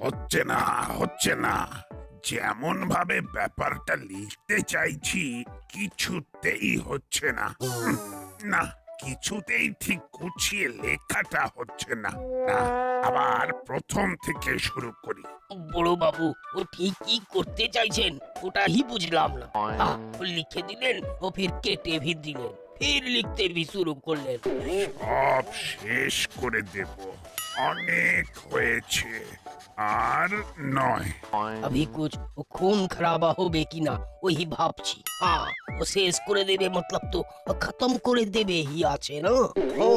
হচ্ছে না, হচ্ছে না। যেমন ভাবে ব্যাপারটা লিখতে চাইছি কিছুতেই হচ্ছে না। না, কিছুতেই ঠিক গুছিয়ে লেখাটা হচ্ছে না। না, আবার প্রথম থেকে শুরু করি। বড় বাবু, ও ঠিক কি করতে চাইছেন ওটাই বুঝলাম না। ও লিখে দিলেন, ও ফির কেটে ভিড় দিলেন, ফির লিখতে भी শুরু করলেন। সব শেষ করে দেব। অনেক হয়েছে, আর নয়। अभी कुछ खून खराबा হবে কিনা ওই ভাবছি। ও শেষ করে দেবে মতলব তো খতম করে দেবে হি আছে না। ও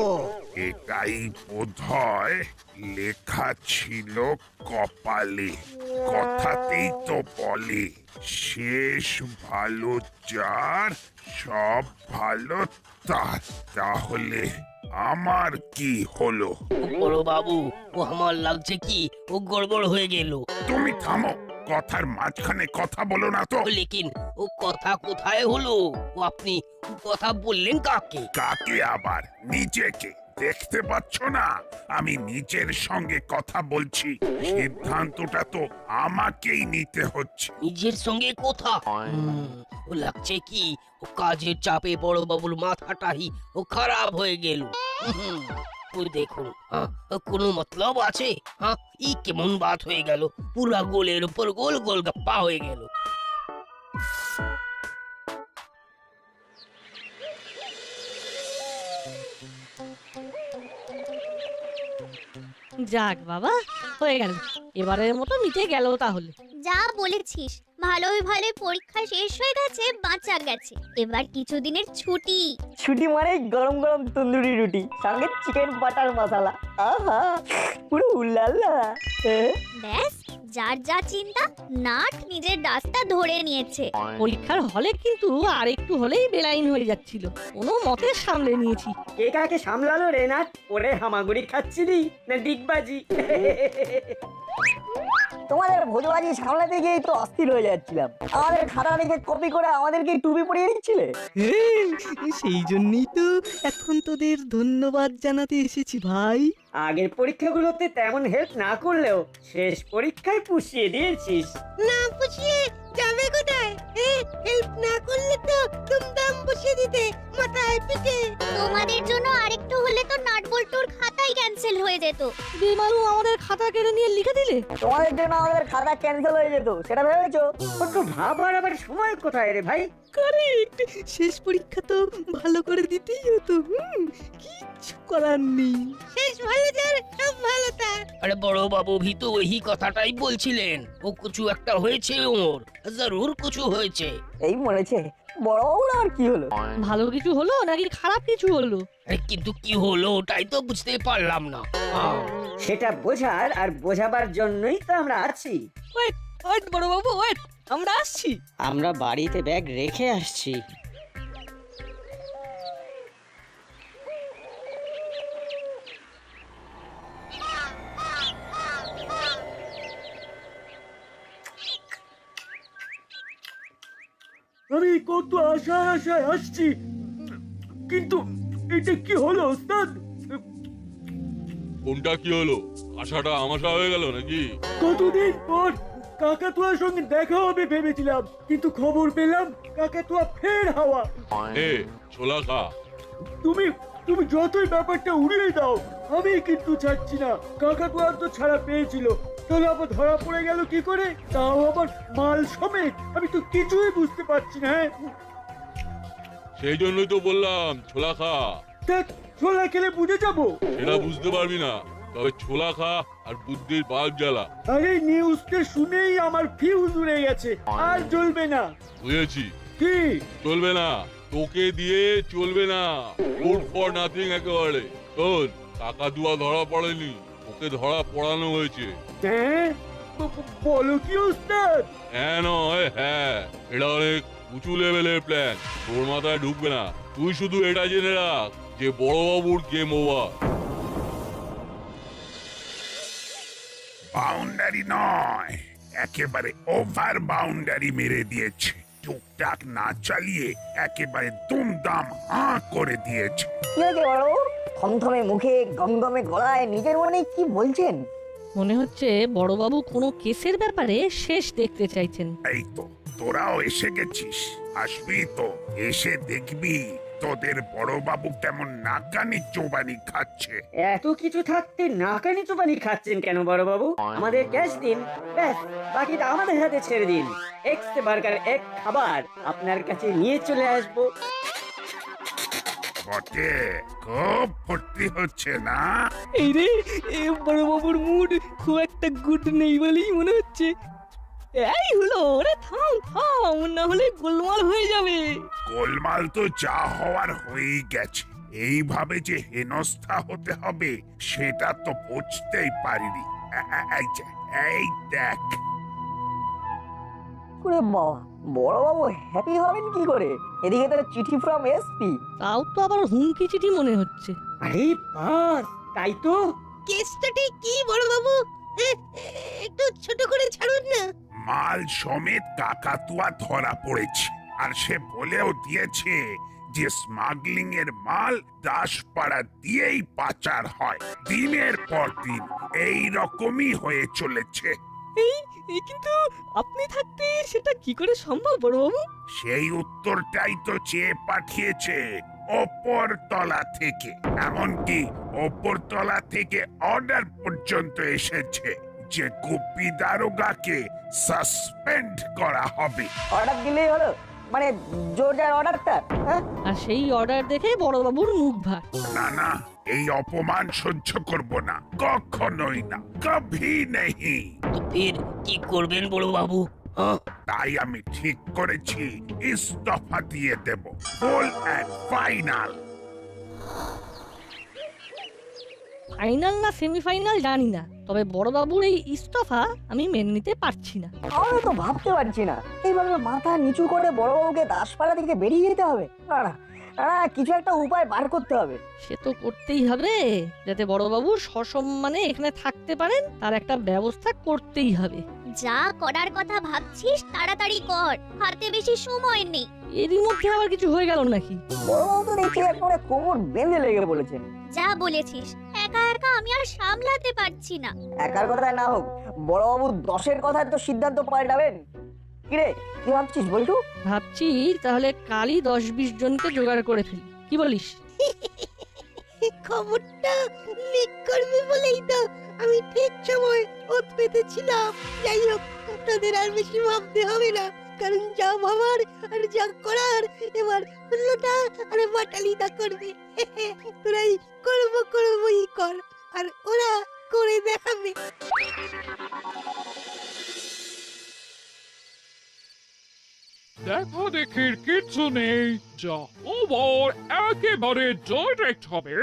এটাই বোধহয় লেখা ছিল কপালে। কথাতেই তো বলে, শেষ ভালো যার সব ভালো তার। তাহলে আমার কি হলো? বড় বাবু, ও আমার লাগছে কি ও গড়বড় হয়ে গেল। তুমি থামো, কথার মাঝখানে কথা বলো না তো। লেকিন ও কথা কোথায় হলো? ও আপনি কথা বললেন কাকে? কাকে আবার? নিজেকে দেখতে পাচ্ছ না আমি নিজের সঙ্গে কথা বলছি? সিদ্ধান্তটা তো আমাকেই নিতে হচ্ছে। নিজের সঙ্গে কথা? ও লাগছে কি ও কাজের চাপে বড় বাবুর মাথাটাই ও খারাপ হয়ে গেল। ওই দেখুন, কোনো মতলব আছে? ই কেমন বাত হয়ে গেল, পুরা গোলের উপর গোল গোল গপ্পা হয়ে গেল। যাক বাবা, হয়ে গেল, এবারের মতো মিটে গেল তাহলে। যা বলেছিস, ভালোই ভালোই পরীক্ষা শেষ হয়ে গেছে, বাঁচা গেছে। এবার কিছুদিনের ছুটি। ছুটি মানে গরম গরম তন্দুরি রুটি সঙ্গে চিকেন বাটার মশলা। আহা, পুরো উল্লাল্লা। ব্যাস, যার যা চিন্তা, নাট নিজের রাস্তা ধরে নিয়েছে। পরীক্ষার হলে কিন্তু আর একটু হলেই বেলাইন হয়ে যাচ্ছিল, কোনো মতে সামলে নিয়েছি। কে কাকে সামলালো রে নাট? ওরে হামাগুড়ি খাচ্ছিলি না ডিগবাজি? তোমাদের ভোজবাজি সামলাতে গিয়েই তো অস্থির হয়ে যাচ্ছিলাম। আমাদের খাতা দেখে কপি করে আমাদেরকে টুপি পরিয়ে দিচ্ছিলে। সেই জন্যই তো এখন তোদের ধন্যবাদ জানাতে এসেছি ভাই। আগের পরীক্ষাগুলোতে তেমন হেল্প না করলেও শেষ পরীক্ষায় পুষিয়ে দিয়েছিস। না পুষিয়ে যাবে কোথায়? হেল্প না করলে তো দুমদাম বসিয়ে দিতে মাথায় পিঠে। তোমাদের জন্য আরেকটু হলে তো নাট বল্টুর খাতাই ক্যান্সেল হয়ে যেত। বেমালু আমাদের খাতা কেড়ে নিয়ে লিখে দিলে। তোমাদের জন্য আমাদের খাতা ক্যান্সেল হয়ে যেত, সেটা ভেবেছো? তো ভাবার আবার সময় কোথায় রে ভাই? কারেক্ট, শেষ পরীক্ষা তো ভালো করে দিতেই হতো। কিচ্ছু করার নেই। শেষ ভালো যার সব ভালো তার। আরে বড় বাবু ভি তো ওই কথাটাই বলছিলেন। ও কিছু একটা হয়েছে, ওর জরুর কিছু হয়েছে। এই মরেছে বড় আর কি হলো? ভালো কিছু হলো নাকি খারাপ কিছু হলো? কিন্তু কি হলো ওটাই তো বুঝতে পারলাম না। সেটা বোঝার আর বোঝাবার জন্যই তো আমরা আছি। ওয়েট ওয়েট বড় বাবু ওয়েট, আমরা আসছি। আমরা বাড়িতে ব্যাগ রেখে আসছি। আমি কত আশায় আসছি, কিন্তু এটা কি হলো ওস্তাদ? কোনটা কি হলো? আশাটা আমাশা হয়ে গেল নাকি? কতদিন পর কাকাতুয়ার সঙ্গে দেখা হবে ভেবেছিলাম, কিন্তু খবর পেলাম কাকাতুয়া ফের হাওয়া। এ ছোলা খা। তুমি তুমি যতই ব্যাপারটা উড়িয়ে দাও, আমি কিন্তু ছাড়ছি না। কাকাতুয়ার তো ছাড়া পেয়েছিল, তাহলে আবার ধরা পড়ে গেল কি করে? তাও আবার মাল সমেত। আমি তো কিছুই বুঝতে পারছি না। সেই জন্যই তো বললাম ছোলা খা। দেখ, ছোলা খেলে বুঝে যাবো। সেটা বুঝতে পারবি না, তবে ছোলা খা আর বুদ্ধির বাল্ব জ্বালা। আরে নিউজটা শুনেই আমার ফিউজ উড়ে গেছে, আর জ্বলবে না। বুঝেছি। কি চলবে না? তোকে দিয়ে চলবে না। গুড ফর নাথিং একেবারে। শোন, কাকাতুয়া ধরা পড়েনি, ওকে ধরা পড়ানো হয়েছে। হ্যাঁ, বলো কি ওস্তাদ? হ্যাঁ নয় হ্যাঁ, এটা অনেক উঁচু লেভেলের প্ল্যান, তোর মাথায় ঢুকবে না। তুই শুধু এটা জেনে রাখ যে বড়বাবুর গেম ওভার। বাউন্ডারি নয়, একেবারে ওভার বাউন্ডারি মেরে দিয়েছে। টুকটাক না চালিয়ে একেবারে দুমদাম হাঁ করে দিয়েছে। কি হয়েছে বড়? থমথমে মুখে গমগমে গলায় নিজের মনে কি বলছেন? মনে হচ্ছে বড়বাবু কোনো কেসের ব্যাপারে শেষ দেখতে চাইছেন। এই তো তোরাও এসে গেছিস, আসবি তো, এসে দেখবি তোদের বড়বাবু কেমন নাকানি চোবানি খাচ্ছে। এত কিছু থাকতে নাকানি চোবানি খাচ্ছেন কেন বড় বাবু? আমাদের ক্যাশ দিন, ব্যাস বাকিটা আমাদের হাতে ছেড়ে দিন। এক্সট্রা বার্গার এক খাবার আপনার কাছে নিয়ে চলে আসবো। বটে, খুব ফুর্তি হচ্ছে না? এই রে, এ বড় বাবুর মুড খুব একটা গুড নেই বলেই মনে হচ্ছে। এই হলো, ওরে থাম থাম, না হলে গোলমাল হয়ে যাবে। গোলমাল তো যা হওয়ার হয়েই গেছে। এইভাবে যে হেনস্থা হতে হবে সেটা তো বুঝতেই পারিনি। এই যে, এই দেখ। ওরে বাবা, বড়বাবু হ্যাপি হবেন কি করে? এদিকে তার চিঠি ফ্রম এসপি। তাও তো আবার হুমকি চিঠি মনে হচ্ছে। আরে বাস, তাই তো। কেসটা ঠিক কি বড় বাবু? একটু ছোট করে ছাড়ুন না। মাল সমেত কাকাতুয়া ধরা পড়েছে, আর সে বলেও দিয়েছে যে স্মাগলিং এর মাল দাসপাড়া দিয়েই পাচার হয়। দিনের পর দিন এই রকমই হয়ে চলেছে। কিন্তু আপনি থাকতে সেটা কি করে সম্ভব বড় বাবু? সেই উত্তরটাই তো চেয়ে পাঠিয়েছে ওপর তলা থেকে। এমনকি ওপর তলা থেকে অর্ডার পর্যন্ত এসেছে যে গুপি দারোগাকে সাসপেন্ড করা হবে। অর্ডার দিলেই হলো, মানে জোর যার অর্ডারটা। হ্যাঁ, আর সেই অর্ডার দেখে বড়বাবুর মুখ ভার। না না, এই অপমান সহ্য করব না, কখনোই না, কভি নেই। তো ফের কি করবেন বড় বাবু? হ্যাঁ, তাই আমি ঠিক করেছি ইস্তফা দিয়ে দেব, ফুল এন্ড ফাইনাল। ফাইনাল না সেমিফাইনাল জানি না, তবে বড়বাবুর এই ইস্তফা আমি মেনে নিতে পারছি না। আমরা তো ভাবতে পারছি না এইভাবে মাথা নিচু করে বড়বাবুকে দাসপাড়া থেকে বেরিয়ে যেতে হবে। না না না, কিছু একটা উপায় বার করতে হবে। সে তো করতেই হবে, যাতে বড়বাবু সসম্মানে এখানে থাকতে পারেন তার একটা ব্যবস্থা করতেই হবে। যা করার কথা ভাবছিস তাড়াতাড়ি কর, হাতে বেশি সময় নেই। এরই মধ্যে আবার কিছু হয়ে গেল নাকি? বড়বাবু তো দেখছি একবারে কোমর বেঁধে লেগে বলেছেন। যা বলেছিস, একা একা আমি আর সামলাতে পারছি না। একার কথায় না হোক, বড়বাবু 10-এর কথায় তো সিদ্ধান্ত পাল্টাবেন। কিরে, কি ভাবছিস বলটু? ভাবছি তাহলে কালই 10-20 জনকে জোগাড় করে ফেলি, কি বলিস? খবরটা লিক করবে বলেই তো আমি ঠিক সময় ওত পেতেছিলাম। যাই হোক, আপনাদের আর বেশি ভাবতে হবে না, কারণ যা ভাবার আর যা করার এবার হুল্লোটা আর বাটালিদা করবে। তোরাই করবই কর, আর ওরা করে দেখাবে। দেখো দেখির কিচ্ছু নেই, যা ওভার একেবারে ডাইরেক্ট হবে।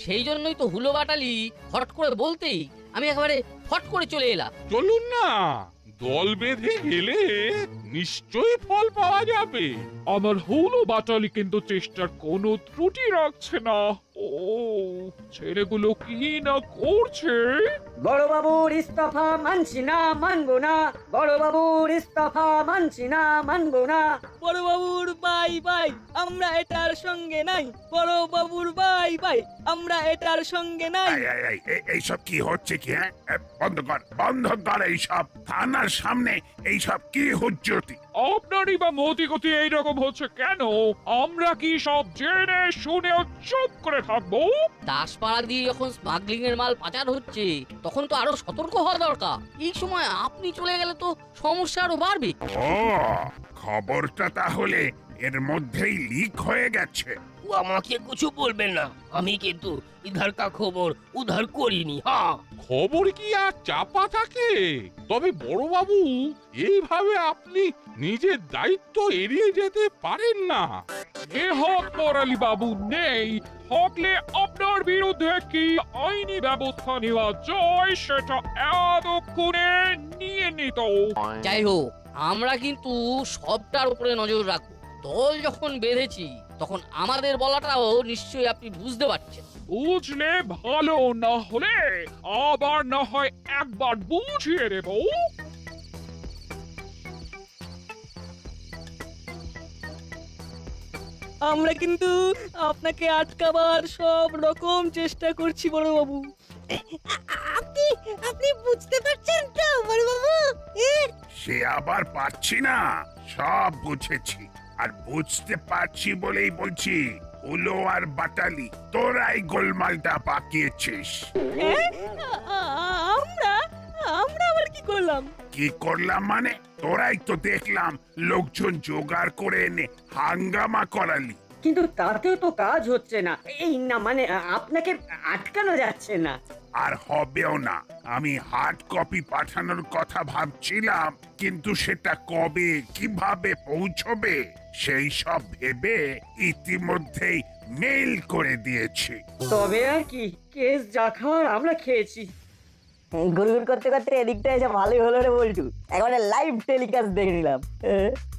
সেই জন্যই তো হুলো বাটালি হট করে বলতেই আমি একেবারে ফট করে চলে এলাম। চলুন না, দল বেঁধে গেলে নিশ্চয়ই ফল পাওয়া যাবে। আমার হলো বাটালি কিন্তু চেষ্টার কোনো ত্রুটি রাখছে না। ও, ছেলেগুলো কি না করছে। বড় বাবুর ইস্তফা মানছি না, মানবো না। বড় বাবুর ইস্তফা মানছি না, মানবো না। বড় বাবুর বাই বাই, আমরা এটার সঙ্গে নাই। বড় বাবুর বাই বাই, আমরা এটার সঙ্গে নাই। এইসব কি হচ্ছে কি? হ্যাঁ, বন্ধ কর এইসব। থানার সামনে এইসব কি হুজ্জতি? আপনারই বা মতিগতি এইরকম হচ্ছে কেন? আমরা কি সব জেনে শুনে চুপ করে থাকবো? দাসপাড়া দিয়ে যখন স্মাগলিং এর মাল পাচার হচ্ছে তখন তো আরো সতর্ক হওয়া দরকার। এই সময় আপনি চলে গেলে তো সমস্যা আরো বাড়বে। ও, খবরটা তাহলে এর মধ্যেই লিক হয়ে গেছে। ও আমাকে কিছু বলবেন না, আমি কিন্তু ইধার কা খবর উধার করিনি। হ্যাঁ, খবর কি আর চাপা থাকে? তবে বড়বাবু, এইভাবে আপনি নিজের দায়িত্ব এড়িয়ে যেতে পারেন না। এ হক পরালি বাবু নেই থাকলে আপনার বিরুদ্ধে কি আইনি ব্যবস্থা নেওয়া যায় সেটা এতক্ষণে নিয়ে নিত। যাই হোক, আমরা কিন্তু সবটার উপরে নজর রাখবো। দল যখন বেঁধেছি তখন আমাদের বলাটাও নিশ্চয়ই আপনি বুঝতে পারছেন। বুঝলে ভালো, না হলে আবার না হয় একবার বুঝিয়ে দেব। আমরা কিন্তু আপনাকে আটকাবার সব রকম চেষ্টা করছি বড়বাবু। আপনি আপনি বুঝতে পারছেন তো বড়বাবু? সে আবার পারছি না, সব বুঝেছি। আর বুঝতে পারছি বলেই বলছি, উলো আর বাটালি তোরাই গোলমালটা পাকিয়েছিস। আমরা আমরা আবার কি করলাম? কি করলাম মানে? তোরাই তো দেখলাম লোকজন জোগাড় করে এনে হাঙ্গামা করালি। কিন্তু তাতেও তো কাজ হচ্ছে না। এই না মানে আপনাকে আটকানো যাচ্ছে না। আর হবেও না। আমি হার্ড কপি পাঠানোর কথা ভাবছিলাম, কিন্তু সেটা কবে কিভাবে পৌঁছবে সেই সব ভেবে ইতিমধ্যেই মেইল করে দিয়েছি। তবে আর কি, কেস যা খাওয়ার আমরা খেয়েছি। গুড়গুড় করতে করতে এদিকটা এসে ভালোই হলো রে বল্টু, একবারে লাইভ টেলিকাস্ট দেখে নিলাম।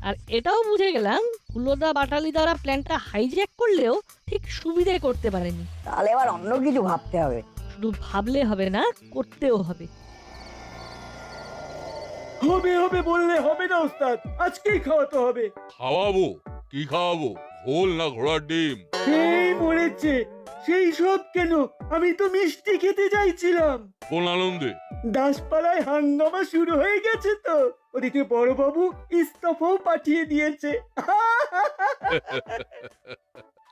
আর এটাও বুঝে গেলাম হুলোদা বাটালি দ্বারা প্ল্যানটা হাইজ্যাক করলেও ঠিক সুবিধে করতে পারেনি। তাহলে এবার অন্য কিছু ভাবতে হবে। শুধু ভাবলে হবে না, করতেও হবে। হবে হবে বললে হবে না ওস্তাদ, আজকেই খাওয়াতে হবে। খাওয়াবো? কি খাওয়াবো? ঘোল না ঘোড়ার ডিম? সেই মরেছে, সেই সব কেন, আমি তো মিষ্টি খেতে চাইছিলাম। কোন আনন্দে? দাসপাড়ায় হাঙ্গামা শুরু হয়ে গেছে তো, ওদিকে বড়বাবু ইস্তফাও পাঠিয়ে দিয়েছে।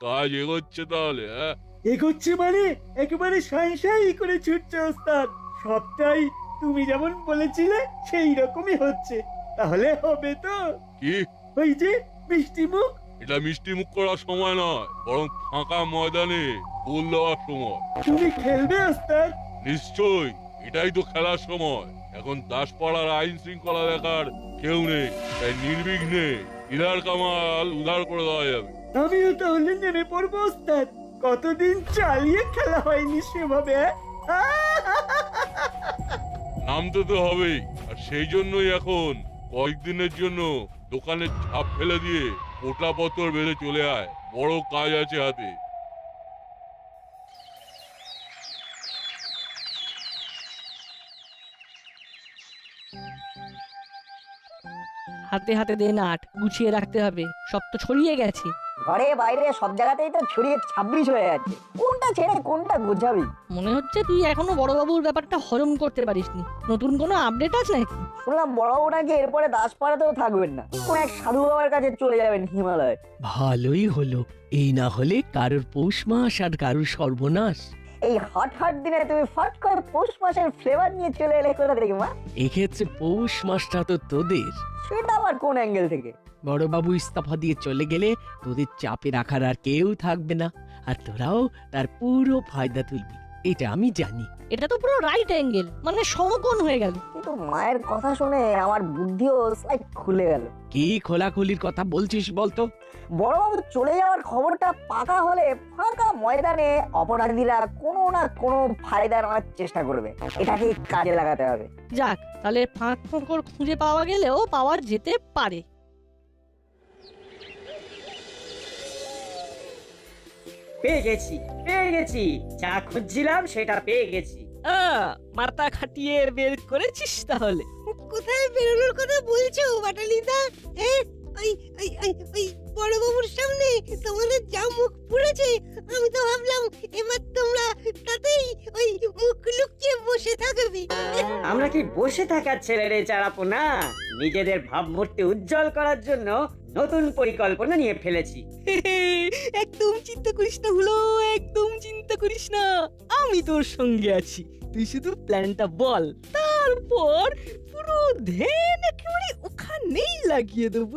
কাজ এগোচ্ছে তাহলে? হ্যাঁ, এগোচ্ছে মানে একেবারে সাই সাই করে ছুটছে ওস্তাদ। সবটাই তুমি যেমন বলেছিলে সেই রকমই হচ্ছে। তাহলে হবে তো? কি? ওই যে মিষ্টি মুখ। এটা মিষ্টি মুখ করার সময় নয়, বরং ফাঁকা ময়দানে গোল দেওয়ার সময়। তুমি খেলবে ওস্তাদ? নিশ্চয়ই, এটাই তো খেলার সময়। এখন দাসপাড়ার আইন শৃঙ্খলা দেখার কেউ নেই, তাই নির্বিঘ্নে ইধার কামাল উধার করে দেওয়া যাবে। আমিও তাহলে নেমে পড়বো ওস্তাদ। কতদিন চালিয়ে খেলা হয়নি সেভাবে। নামতে তো হবেই, আর সেই জন্যই এখন কয়েকদিনের জন্য দোকানের ঝাপ ফেলে দিয়ে পোটা পত্তর বেঁধে চলে আয়, বড় কাজ আছে হাতে। হাতে হাতে দে নাট, গুছিয়ে রাখতে হবে, সব তো ছড়িয়ে গেছে। ঘরে বাইরে সব জায়গাতেই তো ছড়িয়ে 26 হয়ে যাচ্ছে, কোনটা ছেড়ে কোনটা গোছাবি? মনে হচ্ছে তুই এখনো বড়বাবুর ব্যাপারটা হজম করতে পারিসনি। নতুন কোনো আপডেট আছে নাকি? শুনলাম বড়বাবু নাকি এরপরে দাসপাড়াতেও থাকবেন না, কোন এক সাধু বাবার কাছে চলে যাবেন হিমালয়। ভালোই হলো, এই না হলে কারোর পৌষ মাস আর কারোর সর্বনাশ। এই হট হট দিনে তুমি ফট করে পৌষ মাসের ফ্লেভার নিয়ে চলে এলে কোথা থেকে মা? এক্ষেত্রে পৌষ মাসটা তো তোদের। সেটা আবার কোন অ্যাঙ্গেল থেকে? বড়বাবু ইস্তফা দিয়ে চলে গেলে তোদের চাপে রাখার আর কেউ থাকবে না, আর তোরাও তার পুরো ফায়দা তুলবি, এটা আমি জানি। এটা তো পুরো রাইট অ্যাঙ্গেল, মানে সমকোণ হয়ে গেল। কিন্তু মায়ের কথা শুনে আমার বুদ্ধিও স্লাইড খুলে গেল। কি খোলাখুলির কথা বলছিস বলতো? বড়বাবু চলে যাওয়ার খবরটা পাকা হলে ফাঁকা ময়দানে অপরাধীরা কোনো না কোনো ফায়দা নেওয়ার চেষ্টা করবে, এটাকে কাজে লাগাতে হবে। যাক, তাহলে ফাঁক ফোঁকর খুঁজে পাওয়া গেলেও পাওয়া যেতে পারে। পেয়ে গেছি, যা খুঁজছিলাম সেটা পেয়ে গেছি। মাথা খাটিয়ে বের করেছিস তাহলে? কোথায় বেরোনোর কথা বলছো বাটালিদা? ওই ওই ওই ওই বড়বাবুর সামনে তোমাদের যা মুখ পুড়েছে, আমি তো ভাবলাম এবার তোমরা তাতেই ওই মুখ লুকিয়ে বসে থাকবে। আমরা কি বসে থাকার ছেলে রে চারাপোনা? নিজেদের ভাবমূর্তি উজ্জ্বল করার জন্য নতুন পরিকল্পনা নিয়ে ফেলেছি। একদম চিন্তা করিস না হলো, একদম চিন্তা করিস না, আমি তোর সঙ্গে আছি। তুই শুধু প্ল্যানটা বল, তারপর পুরো ধ্যান একেবারে ওখানেই লাগিয়ে দেবো।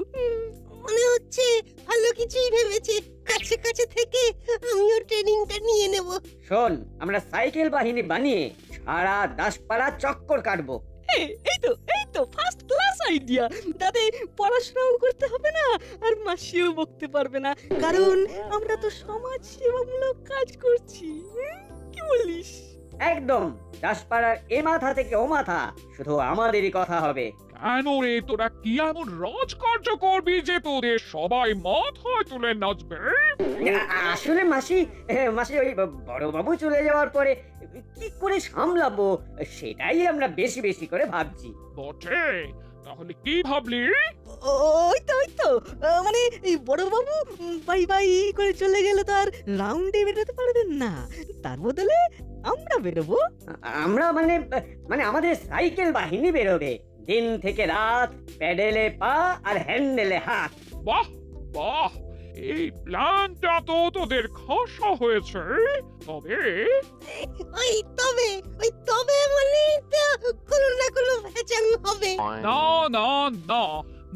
মনে হচ্ছে ভালো কিছুই ভেবেছে, কাছে কাছে থেকে আমিও ট্রেনিংটা নিয়ে নেব। শোন, আমরা সাইকেল বাহিনী বানিয়ে সারা দাসপাড়া চক্কর কাটবো। এই তো ফার্স্ট ক্লাস আইডিয়া। তাতে পড়াশোনাও করতে হবে না, আর মাসিও বকতে পারবে না, কারণ আমরা তো সমাজ সেবামূলক কাজ করছি। কি বলিস? একদম, দাসপাড়ার এ মাথা থেকে ও মাথা শুধু আমাদেরই কথা হবে। কেন রে, তোরা কি এমন রাজকার্য করবি যে তোদের সবাই মাথায় তুলে নাচবে? আসলে মাসি ওই বড়বাবু চলে যাওয়ার পরে কি করে সামলাবো সেটাই আমরা বেশি বেশি করে ভাবছি। বটে, তাহলে কি ভাবলি? ওই তো মানে এই বড় বাবু বাই বাই করে চলে গেলে তো আর রাউন্ডে বেরোতে পারবেন না, তার বদলে আমরা বেরোবো। আমরা মানে মানে আমাদের সাইকেল বাহিনী বেরোবে, দিন থেকে রাত, প্যাডেলে পা আর হ্যান্ডেলে হাত। বাহ বাহ, এই প্ল্যানটা তো তোদের খাসা হয়েছে। তবে ওই তবে মানে তো কোনো না কোনো ভেজাল হবে। না না না,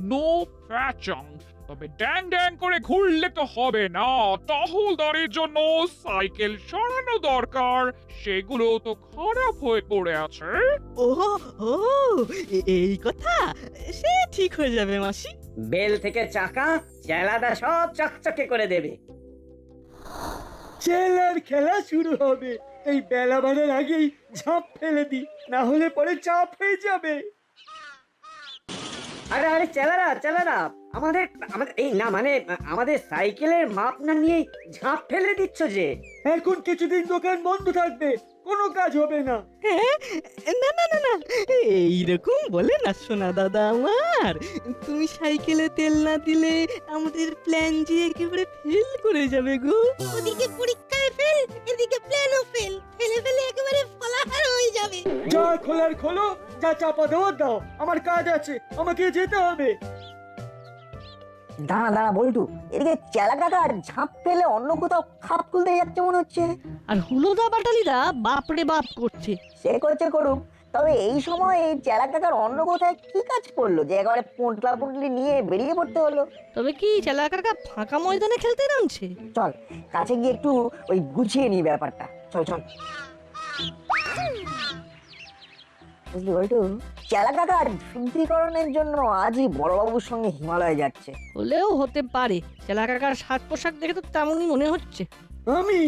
নো প্যাচং। তবে ড্যাং ড্যাং করে ঘুরলে তো হবে না, টহলদারির জন্য সাইকেল সরানো দরকার, সেগুলো তো খারাপ হয়ে পড়ে আছে। ও ও এই কথা, সে ঠিক হয়ে যাবে মাসি। বেল থেকে চাকা চেলাদা সব চকচকে করে দেবে। চেলার খেলা শুরু হবে, এই বেলা বাড়ার আগেই ঝাঁপ ফেলে দি, না হলে পরে চাপ হয়ে যাবে। আরে আরে চেলারা আমাদের আমাদের এই না মানে আমাদের সাইকেলের মাপ না নিয়ে ঝাঁপ ফেলে দিচ্ছ যে। এখন কিছুদিন দোকান বন্ধ থাকবে, কোনো কাজ হবে না। না না না না, এইরকম বলে না সোনা দাদা আমার, তুমি সাইকেলে তেল না দিলে আমাদের প্ল্যান যে একেবারে ফেল করে যাবে গো। ওদিকে পরীক্ষায় ফেল, এদিকে প্ল্যানও ফেল, ফেলে ফেলে একেবারে ফলাহার হয়ে যাবে। যা খোলার খোলো, যা চাপা দেওয়ার দাও, আমার কাজ আছে, আমাকে যেতে হবে। দাঁড়া বল্টু, এদিকে চেলা কাকা ঝাঁপ ফেলে অন্য কোথাও খাপ খুলতে যাচ্ছে মনে হচ্ছে। আর হুলোদা বাটালিরা বাপরে বাপ করছে। সে করছে করুক, তবে এই সময় এই চেলা কাকার অন্য কোথায় কি কাজ করলো যে একেবারে পোঁটলা পুঁটলি নিয়ে বেরিয়ে পড়তে হলো? তবে কি চেলা কাকা ফাঁকা ময়দানে খেলতে নামছে? চল কাছে গিয়ে একটু ওই গুছিয়ে নি ব্যাপারটা, চল চল। বুঝলি বল্টু, চেলা কাকার শুদ্ধিকরণের জন্য আজই বড়বাবুর সঙ্গে হিমালয়ে যাচ্ছে। হলেও হতে পারে, চেলা কাকার সাজ পোশাক দেখে তো তেমনই মনে হচ্ছে। আমি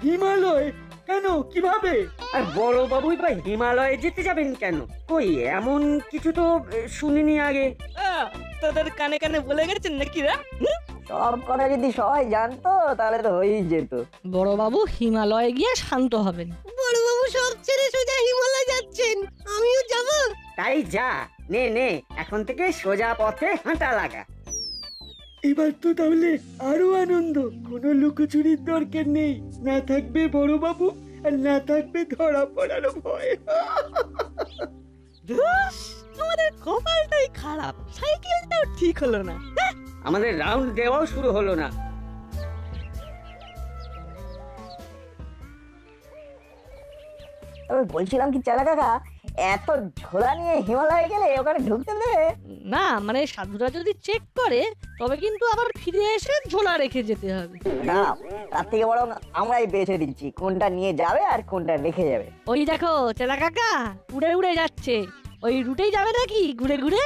হিমালয়? কেন, কিভাবে? আর বড়বাবুই বা হিমালয়ে যেতে যাবেন কেন? কই এমন কিছু তো শুনিনি আগে। তোদের কানে কানে বলে গেছেন নাকি রা? সব কথা যদি সবাই জানতো তাহলে তো হয়েই যেত। বড় বাবু হিমালয়ে গিয়ে শান্ত হবেন। বড়বাবু সব ছেড়ে সোজা হিমালয় যাচ্ছেন, আমিও যাব। তাই যা, নে এখন থেকে সোজা পথে হাঁটা লাগা। এবার তো তাহলে আরো আনন্দ, কোনো লুকোচুরির দরকার নেই, না থাকবে বড়বাবু আর না থাকবে ধরা পড়ার ভয়। আমাদের কপালটাই খারাপ, সাইকেলটাও ঠিক হলো না। আমাদের রাউন্ড দেওয়াও শুরু হলো না। বলছিলাম কি চেলা কাকা, এত ঝোলা নিয়ে হিমালয়ে গেলে ওখানে ঢুকতে দেবে না? মানে সাধুরা যদি চেক করে তবে কিন্তু আবার ফিরে এসে ঝোলা রেখে যেতে হবে। না, তার থেকে বরং আমরাই বেছে দিচ্ছি কোনটা নিয়ে যাবে আর কোনটা রেখে যাবে। ওই দেখো চেলা কাকা উড়ে উড়ে যাচ্ছে, ওই রুটেই যাবে নাকি ঘুরে ঘুরে?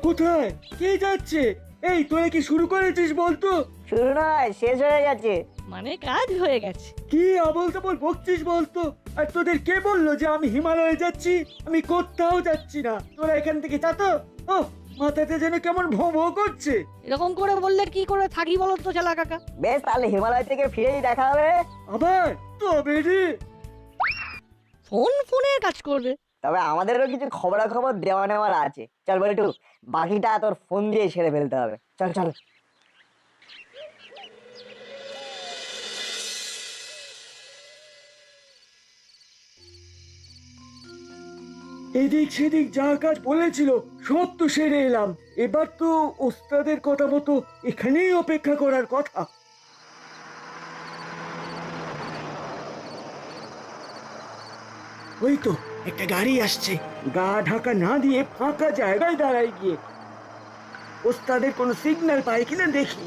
কোথায় কে যাচ্ছে? এই তোরা কি শুরু করেছিস বলতো? শুরু নয়, শেষ হয়ে গেছে। মানে কাজ হয়ে গেছে। কি আবল তাবল বকছিস বলতো? আর তোদের কে বললো যে আমি হিমালয়ে যাচ্ছি? আমি কোথাও যাচ্ছি না, তোরা এখান থেকে যা তো। ও মাথাতে যেন কেমন ভো ভো করছে। এরকম করে বললে কি করে থাকি বলো তো চেলা কাকা? বেশ, তাহলে হিমালয় থেকে ফিরেই দেখা হবে। আবার তবে রে, ফোনের কাজ করবে। তবে আমাদেরও কিছু খবরাখবর দেওয়া নেওয়ার আছে। চল বলে একটু বাকিটা তোর ফোন দিয়ে সেরে ফেলতে হবে। চল চল। এদিক সেদিক যা কাজ বলেছিল সব তো সেরে এলাম, এবার তো ওস্তাদের কথা মতো এখানেই অপেক্ষা করার কথা। ওই তো একটা গাড়ি আসছে, গা ঢাকা না দিয়ে ফাঁকা জায়গায় দাঁড়ায় গিয়ে ওস্তাদের কোনো সিগন্যাল পায় কিনা দেখি।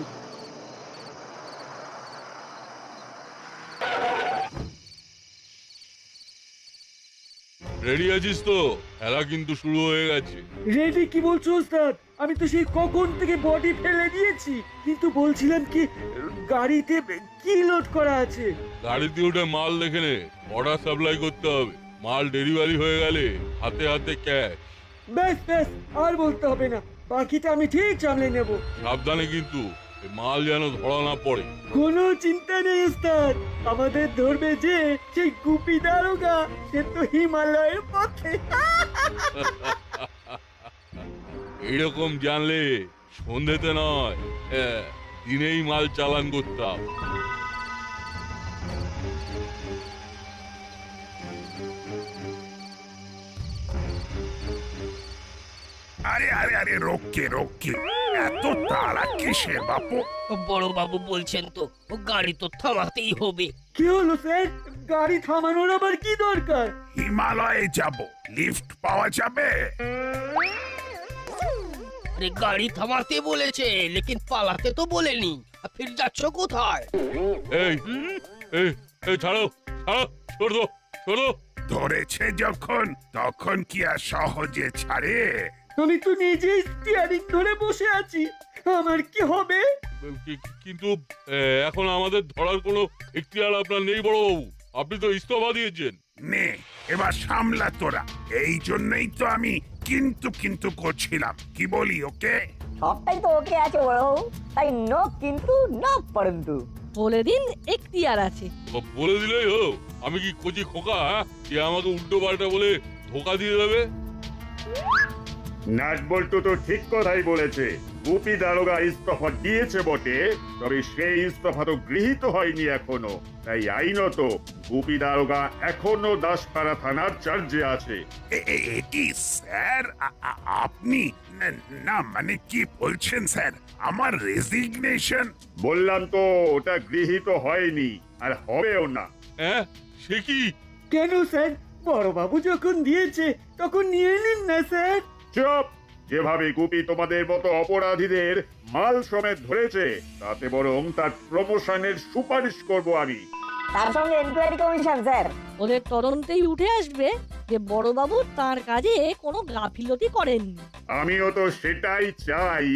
রেডি আছিস তো? খেলা কিন্তু শুরু হয়ে গেছে। রেডি কি বলছো ওস্তাদ? আমি তো সেই কখন থেকে বডি ফেলে দিয়েছি, কিন্তু বলছিলাম কি গাড়িতে কি লোড করা আছে? গাড়িতে উঠে মাল দেখে নে, অর্ডার সাপ্লাই করতে হবে। মাল ডেলিভারি হয়ে গেলে হাতে হাতে ক্যাশ। ব্যাস ব্যাস, আর বলতে হবে না, বাকিটা আমি ঠিক সামলে নেব। সাবধানে কিন্তু, এ মাল যেন ধরা না পড়ে। কোনো চিন্তা নেই ওস্তাদ, আমাদের ধরবে যে সেই গুপি দারোগা, সে তো হিমালয়ের পথে। এইরকম জানলে সন্ধ্যেতে নয়, দিনেই মাল চালান করতাম। আরে আরে আরে রোকে রোকে, এত তাড়া কিসের বাপু? বড় বাবু বলছেন তো ও গাড়ি তো থামাতেই হবে। কি হলো স্যার, গাড়ি থামানোর আবার কি দরকার? হিমালয়ে যাব, লিফট পাওয়া যাবে? আরে গাড়ি থামাতে বলেছে, লেকিন পালাতে তো বলেনি। আর ফির যাচ্ছ কোথায়? এই এই এই ছাড়ো ছাড়ো, ছোড়ো ছোড়ো। ধরেছে যখন, তখন কি আর সহজে ছাড়ে? আমি তো নিজেই স্টিয়ারিং ধরে বসে আছি, আমার কি হবে? কিন্তু এখন আমাদের ধরার কোনো এখতিয়ার আপনার নেই বড়বাবু, আপনি তো ইস্তফা দিয়েছেন। নে এবার সামলা তোরা, এই জন্যই তো আমি কিন্তু কিন্তু করছিলাম। কি বলি ওকে? সবটাই তো ওকে আছে বড়, তাই নো কিন্তু নো পরন্তু। বলে দিন এখতিয়ার আছে। বলে দিলেই হলো। আমি কি কচি খোকা, যে আমাকে উল্টো পাল্টা বলে ধোকা দিয়ে দেবে? নাটবল্টু তো ঠিক কথাই বলেছে। গুপি দারোগা ইস্তফা দিয়েছে বটে, তবে সেই ইস্তফা তো গৃহীত হয়নি এখনো। তাই আইনত গুপি দারোগা এখনো দাসপাড়া থানার চার্জে আছে। কি স্যার, আপনি না মানে কি বলছেন স্যার? আমার রেজিগনেশন? বললাম তো ওটা গৃহীত হয়নি, আর হবেও না। হ্যাঁ, সে কি? কেন স্যার, বড়বাবু যখন দিয়েছে তখন নিয়ে নিন না স্যার। চুপ! যেভাবে গুপি তোমাদের মতো অপরাধীদের মাল সমেত ধরেছে, তাতে বরং তার প্রমোশনের সুপারিশ করব আমি। তার সঙ্গে এনকোয়ারি কমিশন স্যার। ওদের তদন্তেই উঠে আসবে যে বড়বাবু তার কাজে কোনো গাফিলতি করেননি। আমিও তো সেটাই চাই।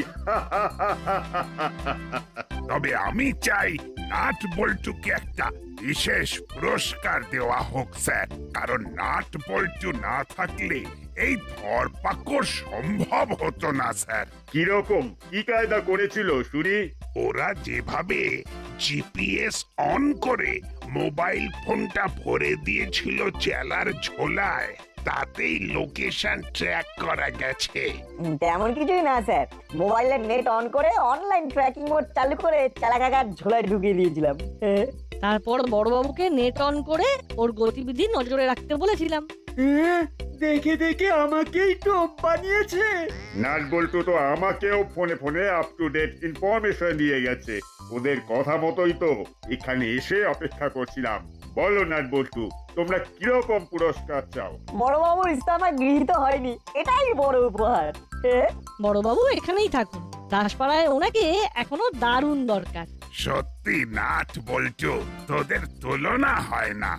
তবে আমি চাই নাট বল্টুকে একটা বিশেষ পুরস্কার দেওয়া হোক স্যার, কারণ নাট বল্টু না থাকলে এই ধরপাকড় সম্ভব হতো না স্যার। কিরকম কি কায়দা করেছিল শুনি? ওরা যেভাবে জিপিএস অন করে মোবাইল ফোনটা ভরে দিয়েছিল চেলার ঝোলায়, তাতেই লোকেশন ট্র্যাক করা গেছে। তেমন কিছুই না স্যার, মোবাইলের নেট অন করে অনলাইন ট্র্যাকিং মোড চালু করে চালা কাকার ঝোলায় ঢুকিয়ে দিয়েছিলাম। তারপর বড়বাবুকে নেট অন করে ওর গতিবিধি নজরে রাখতে বলেছিলাম। দেখে দেখে আমাকেই টোপ বানিয়েছে। নাটবল্টু তো আমাকেও ফোনে ফোনে আপ টু ডেট ইনফরমেশন দিয়ে গেছে। ওদের কথা মতোই তো এখানে এসে অপেক্ষা করছিলাম। বলো নাটবল্টু, তোমরা কিরকম পুরস্কার চাও? বড়বাবুর ইস্তফা গৃহীত হয়নি, এটাই বড় উপহার। বড়বাবু এখানেই থাকুন, দাসপাড়ায় ওনাকে এখনো দারুণ দরকার। সত্যি নাট বল্টু, তোদের তুলনা হয় না।